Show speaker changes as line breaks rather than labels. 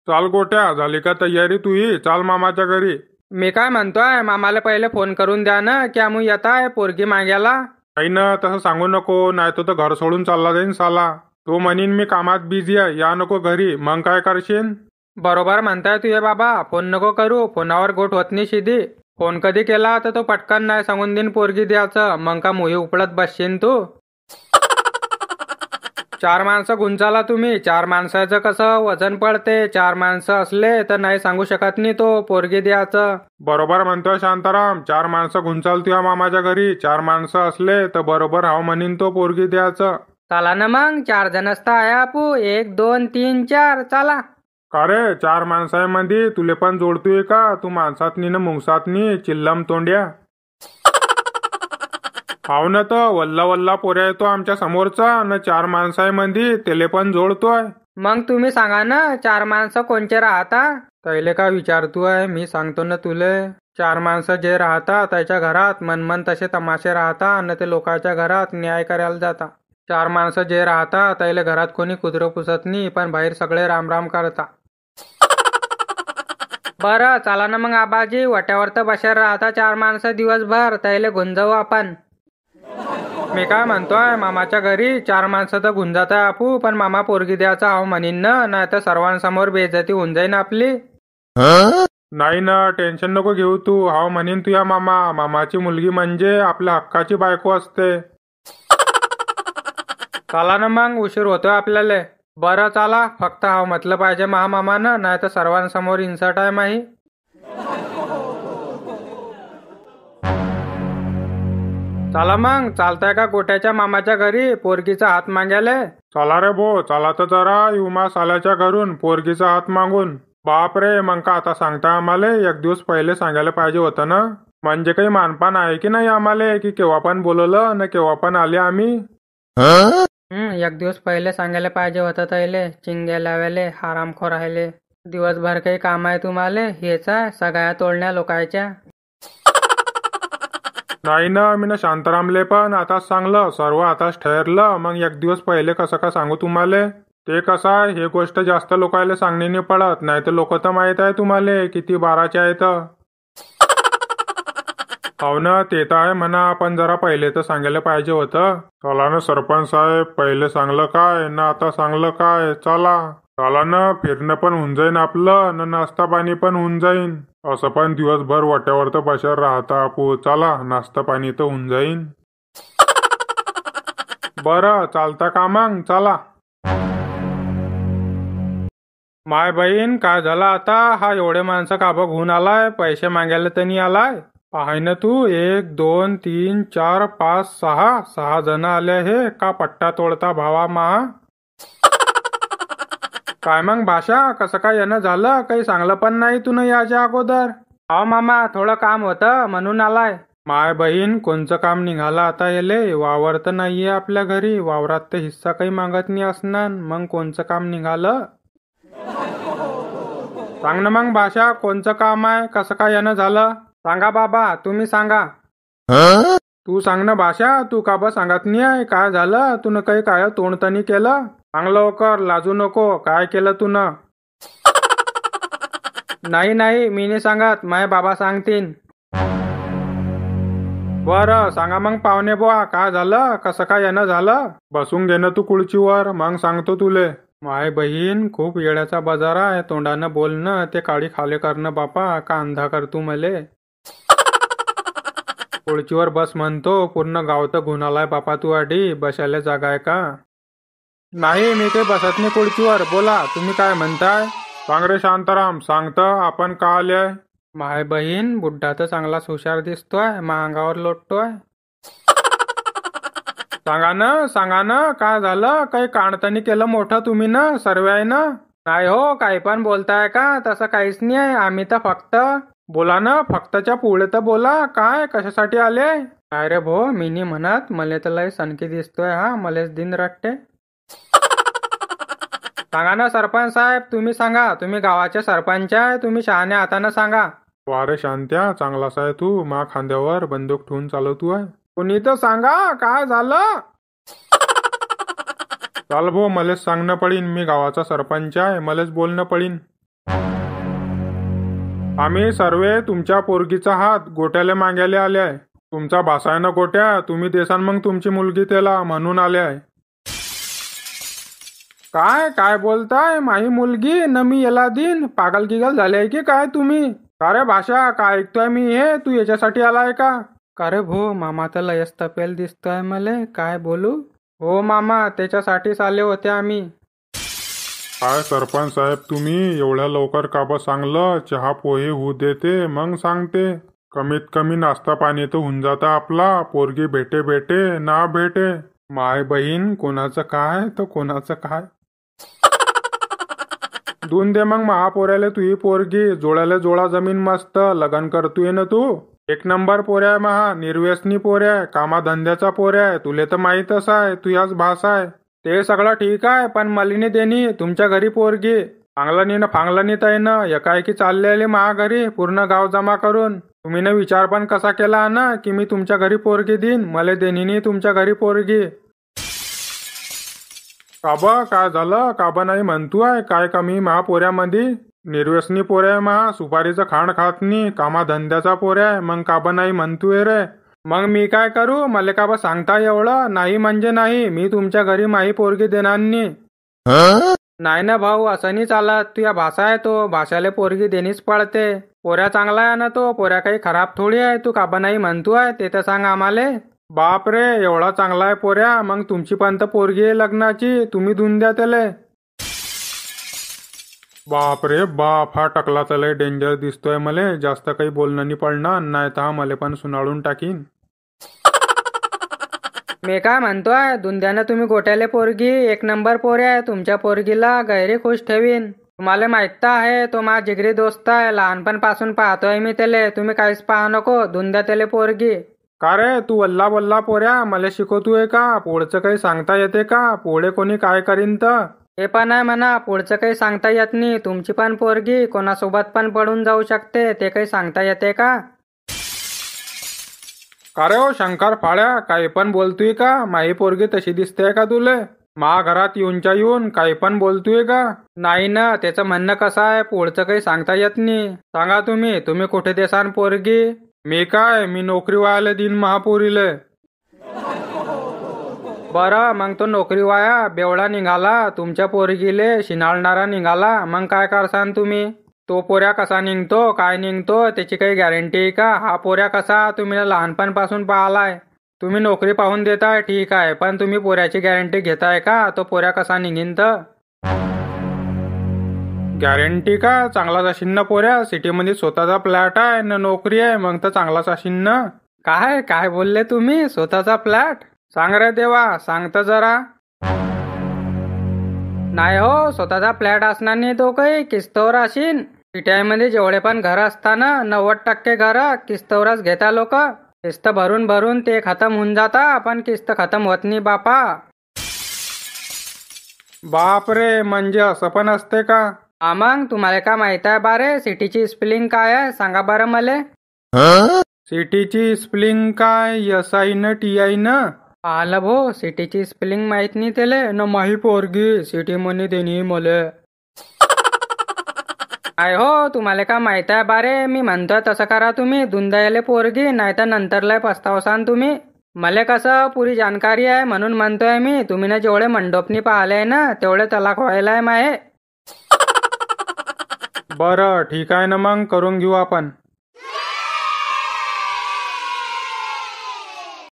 चाल गोट्या, झाली का तयारी तुही? चाल मामाच्या घरी.
मी काय म्हणतोय, मामाला पहिले फोन करून द्या ना की आम्ही येत आहे पोरगी मागायला.
काही ना तसं सांगू नको, नाही तर घर सोडून चालला जाईन साला. तो म्हणीन मी कामात बिझी आहे, या नको घरी, मग काय करशील?
बरोबर म्हणताय तुझे बाबा, फोन नको करू, फोनावर गोट होत नाही शिदी. फोन कधी केला तर तो पटकन नाही सांगून देईन पोरगी द्यायचं, मग का मोही उपळत बसशील तू. 4 माणसं गुंचाला तुम्ही, 4 माणसाचं कसं वजन पडते, 4 माणसं असले तर नाही सांगू शकत नाही तो पोरगी द्यायचं.
बरोबर म्हणतोय शांताराम, 4 माणसं गुंचाल तुझ्या मामाच्या घरी, 4 माणसं असले तर बरोबर हाव म्हणीन तो पोरगी द्यायचं.
चला ना मग, 4 जण असता आहे आपू, 1 2 3 4, चला.
का रे, 4 माणसांमध्ये तुले पण जोडतोय का? तू माणसातनी ना मुंगसातनी चिल्लम तोंड्या. हाव ना, तर वल्ला वल्ला पोऱ्या येतो आमच्या समोरचा न 4 माणसांमध्ये तेले पण जोडतोय.
मग तुम्ही सांगा ना, 4 माणसं कोणचे राहता? तैले का विचारतोय, मी सांगतो ना तुले. 4 माणसं जे राहतात त्याच्या घरात मनमन तसे तमाशे राहतात न ते लोकांच्या घरात न्याय करायला जाता. 4 माणसं जे राहतात त्याले घरात कोणी कुत्र पुसत नाही, पण बाहेर सगळे रामराम करता. बरं चला ना मग आबाजी, वट्यावर तर बशार राहता 4 माणसं दिवसभर, त्याले गुंजावू आपण. मी काय म्हणतोय, मामाच्या घरी 4 माणसं तर गुंजात आहे आपू, पण मामा पोरगी द्यायचा हाव म्हणीन ना, नाही तर सर्वांसमोर बेइज्जती होऊन जाईन आपली.
नाही ना, टेन्शन नको घेऊ तू, हाव म्हणीन तुझ्या मामा. मामाची मुलगी म्हणजे आपल्या हक्काची बायको असते.
चला ना मग, उशीर होतोय आपल्याला. बरं चला, फक्त हाव म्हटलं पाहिजे महामामानं, नाही तर सर्वांसमोर इन्सर्ट आहे माही. चला मग, चालताय का गोट्याच्या मामाच्या घरी पोरगीचा हात मागायले?
चला रे भो, चला तर जरा युमा साल्याच्या घरून पोरगीचा हात मागून. बाप रे, मग का आता सांगता आम्हाला? 1 दिवस पहिले सांगायला पाहिजे होतं ना. म्हणजे काही मानपान आहे की नाही आम्हाला, की केव्हा पण बोलवलं न केव्हा पण आले आम्ही.
1 दिवस पहिले सांगायला पाहिजे होतं त्याले. चिंग्या लावायले, आरामखोर राहिले. दिवसभर काही काम आहे तुम्हाला? हेच आहे सगळ्या तोडण्या लोकांच्या.
नाही ना, मी ना शांतारामले पण आताच सांगलं, सर्व आताच ठरलं. मग 1 दिवस पहिले कसं का सांगू तुम्हाला? ते कसं आहे, हे गोष्ट जास्त लोकायला सांगणे नाही पडत, नाही तर लोक तर माहित आहे तुम्हाला किती बाराचे आहेत. हो ना, ते तर आहे म्हणा, पण जरा पहिले तर सांगायला पाहिजे होतं. चला ना सरपंच साहेब, पहिले सांगलं काय ना आता सांगलं काय. चला ना, फिरणं पण होऊन जाईन आपलं, न नाश्ता पाणी पण होऊन जाईन. असं पण दिवसभर वाट्यावर तर बशार राहता आपू. चला, नाश्ता पाणी तर होऊन जाईन. बरं चालता का मग, चला. माय बहीण, काय झालं आता? हा एवढे माणसं का बघून आलाय? पैसे मागायला तर नाही आलाय? पाहाय ना तू, 1 2 3 4 5 6 जण आले हे का पट्टा तोडता भावा महा. काय मग भाषा, कसं काय येणं झालं? काही सांगलं पण नाही तू याच्या अगोदर. हा मामा, थोडं काम होतं म्हणून आलाय. माय बहीण, कोणचं काम निघालं आता येले? वावर तर नाहीये आपल्या घरी, वावरात तर हिस्सा काही मागत नाही असणार, मग कोणचं काम निघालं? सांग ना मग भाषा, कोणचं काम आहे? कसं काय येणं झालं? सांगा बाबा, तुम्ही सांगा. तू सांग ना भाषा, तू का बा सांगत नाही आहे? काय झालं? तू काही काय तोंडतणी केलं? सांग लवकर, लाजू नको. काय केलं तू न? नाही, मी नाही सांगत, माझे बाबा सांगतीन. बरं सांगा मग पाहुणे बुवा, काय झालं? कसं काय येणं झालं? बसून घे ना तू खुर्चीवर, मग सांगतो तुले. माय बहीण, खूप येड्याचा बाजार आहे, तोंडानं बोलणं ते काळी खाले करणं बापा, का अंधा कर तू मले. खुर्चीवर बस म्हणतो, पूर्ण गाव तर गुन्हालाय बापा तू आधी, बसायला जागा आहे का? नाही, मी काही बसत नाही खुर्चीवर. बोला, तुम्ही काय म्हणताय? सांग रे शांताराम, सांगतं आपण का आले? माय बहीण, बुड्ढा तर चांगलाच हुशार दिसतोय, महागावर लोटतोय. सांगा ना, काय झालं? काही काणतणी केलं मोठं तुम्ही ना, सर्व आहे ना? नाही हो, काही पण बोलताय का? तसं काहीच नाही आहे, आम्ही तर फक्त. बोला ना, फक्तच्या पुढे तर बोला, काय कशासाठी आले? काय रे भो, मी नाही म्हणत, मला तर लय सनकी दिसतोय हा, मलेच दिन रट्टे. सांगा ना सरपंच साहेब, तुम्ही सांगा, तुम्ही गावाचे सरपंच आहे, तुम्ही शहाण्या हातानं सांगा. वारे शांत्या, चांगलाच आहे तू, मा खांद्यावर बंदूक ठेवून चालवतो आहे. कुणी तर सांगा, काय झालं? चाल भो, मलेच सांगणं पडीन, मी गावाचा सरपंच आहे, मलेच बोलणं पडीन. आम्ही सर्वे तुमच्या पोरगीचा हात गोट्याला मागायला आले आहे. तुमचा भासा आहे ना गोट्या, तुम्ही देसान मग तुमची मुलगी त्याला म्हणून आले आहे. काय काय बोलताय? माही मुलगी न मी याला दिन? पागल गिगल झाले आहे की काय तुम्ही? का रे भाषा, काय ऐकतोय मी हे? तू याच्यासाठी आलाय का?
का रे भो, मामा तर लयच तपेल दिसतोय मले, काय बोलू? हो मामा, त्याच्यासाठीच आले होते आम्ही.
काय सरपंच साहेब, तुम्ही एवढ्या लवकर का बा सांगलं? चहा पोहे होऊ देते मग सांगते. कमीत कमी नाश्ता पाणी तर होऊन जाता आपला. पोरगी भेटे भेटे ना भेटे. माय बहीण कोणाचं काय तर कोणाचं काय. दून दे मग महापोऱ्याला तुही पोरगी. जोड्याला जोडा जमीन मस्त. लगन करतोय ना तू? एक नंबर पोऱ्या आहे महा. निर्व्यसनी पोऱ्या आहे. कामाधंद्याचा पोऱ्या आहे. तुले तर माहीतच आहे. तू याच भाषा आहे. ते सगळं ठीक आहे, पण मलिनी देणी तुमच्या घरी पोरगी. चांगलं ना फांगलं तय ना एकाएकी चाललेली महा घरी पूर्ण गाव जमा करून. तुम्ही न विचार पण कसा केला ना की मी तुमच्या घरी पोरगी देईन, मला देणी तुमच्या घरी पोरगी. काबा काय झालं? काबा नाही म्हणतोय? काय कमी महापोऱ्यामध्ये? निर्व्यसनी पोऱ्या महा. सुपारीचं खाण खात नाही. कामाधंद्याचा पोऱ्या. मग काबा नाही म्हणतोय रे? मग मी काय करू? मला काबा सांगता एवढं? नाही म्हणजे नाही. मी तुमच्या घरी माही पोरगी देणार नाही. नाही ना भाऊ, असं नाही चालत. तू या भाषा आहे तो. भाषाला पोरगी देणीच पडते. पोऱ्या चांगला आहे ना तो. पोऱ्या काही खराब थोडी आहे. तू काबा नाही म्हणतोय ते तर सांग आम्हाले. बाप रे, एवढा चांगला आहे पोऱ्या. मग तुमची पण तर पोरगी आहे लग्नाची. तुम्ही देऊन द्या त्याला. बाप रे बाप, हा टकला लय डेंजर दिसतोय मले. जास्त काही बोलणं नाही पडणार, नाही तर हा मला पण सुनाळून टाकीन.
मी काय म्हणतोय, दुंद्यानं तुम्ही गोट्याले पोरगी. एक नंबर पोऱ्या आहे. तुमच्या पोरगीला गैरी खुश ठेवीन. तुम्हाला माहित तर आहे तो माझा जिगरी दोस्त आहे. लहानपणापासून पाहतोय मी त्याले. तुम्ही काहीच पाहा नको. दुंद्या त्याले पोरगी.
का रे, तू वल्ला वल्ला पोऱ्या मला शिकवतोय का? पुढचं काही सांगता येते का? पुढे कोणी काय करीन तर?
हे पण आहे म्हणा, पुढचं काही सांगता येत नाही. तुमची पण पोरगी कोणासोबत पण पडून जाऊ शकते. ते काही सांगता येते का?
का रे ओ शंकर फाड्या, काही पण बोलतोय का? माही पोरगी तशी दिसते का तुले? मा घरात येऊनच्या येऊन काही पण बोलतोय का?
नाही ना, त्याचं म्हणणं कसं आहे, पुढचं काही सांगता येत नाही.
सांगा तुम्ही कुठे देसान पोरगी? मी काय, मी नोकरी व्हायला देईन महापोरीले.
बरं, मग तो नोकरी वाया बेवडा निघाला. तुमच्या पोरगीले शिनाळणारा निघाला. मग काय करसान तुम्ही? तो पोऱ्या कसा निघतो, काय निघतो, त्याची काही गॅरंटी आहे का? हा पोऱ्या कसा तुम्ही लहानपणापासून पाहिलाय. तुम्ही नोकरी पाहून देताय ठीक आहे, पण तुम्ही पोऱ्याची गॅरंटी घेताय का? तो पोऱ्या कसा निघीन तर?
गॅरंटी का? चांगलाच असेल ना पोऱ्या. सिटीमध्ये स्वतःचा फ्लॅट आहे न नोकरी आहे, मग तर चांगलाच असेल ना.
काय काय बोलले तुम्ही? स्वतःचा फ्लॅट? सांग रे देवा, सांगतं जरा. नाही हो, स्वतःचा फ्लॅट असणार नाही तो काही किस्तवर असेल. सिटीमध्ये जेवढे पण घर असताना 90% घर किस्तवरच घेता लोक. किस्त भरून भरून ते खतम होऊन जाता, पण किस्त खतम होत नाही बापा.
बाप रे, म्हणजे असं पण असते का?
मग तुम्हाला काय माहित आहे बारे? सिटीची स्पेलिंग काय आहे सांगा बरं मले.
सिटीची स्पेलिंग काय? SI न TI न?
आलं भो, सिटीची स्पेलिंग माहित नाही त्याले न माही पोरगी सिटी मनी देणी मले. काय हो, तुम्हाला काय माहित आहे बारे? मी म्हणतोय तसं करा तुम्ही. दुंदायले पोरगी, नाही तर नंतर लय पस्तावसान तुम्ही. मला कसं पुरी जानकारी आहे म्हणून म्हणतोय मी. तुम्ही ना जेवढे मंडपनी पाहिले ना तेवढे तलाक व्हायलाय माहे.
बरं ठीक आहे ना, मग करून घेऊ आपण.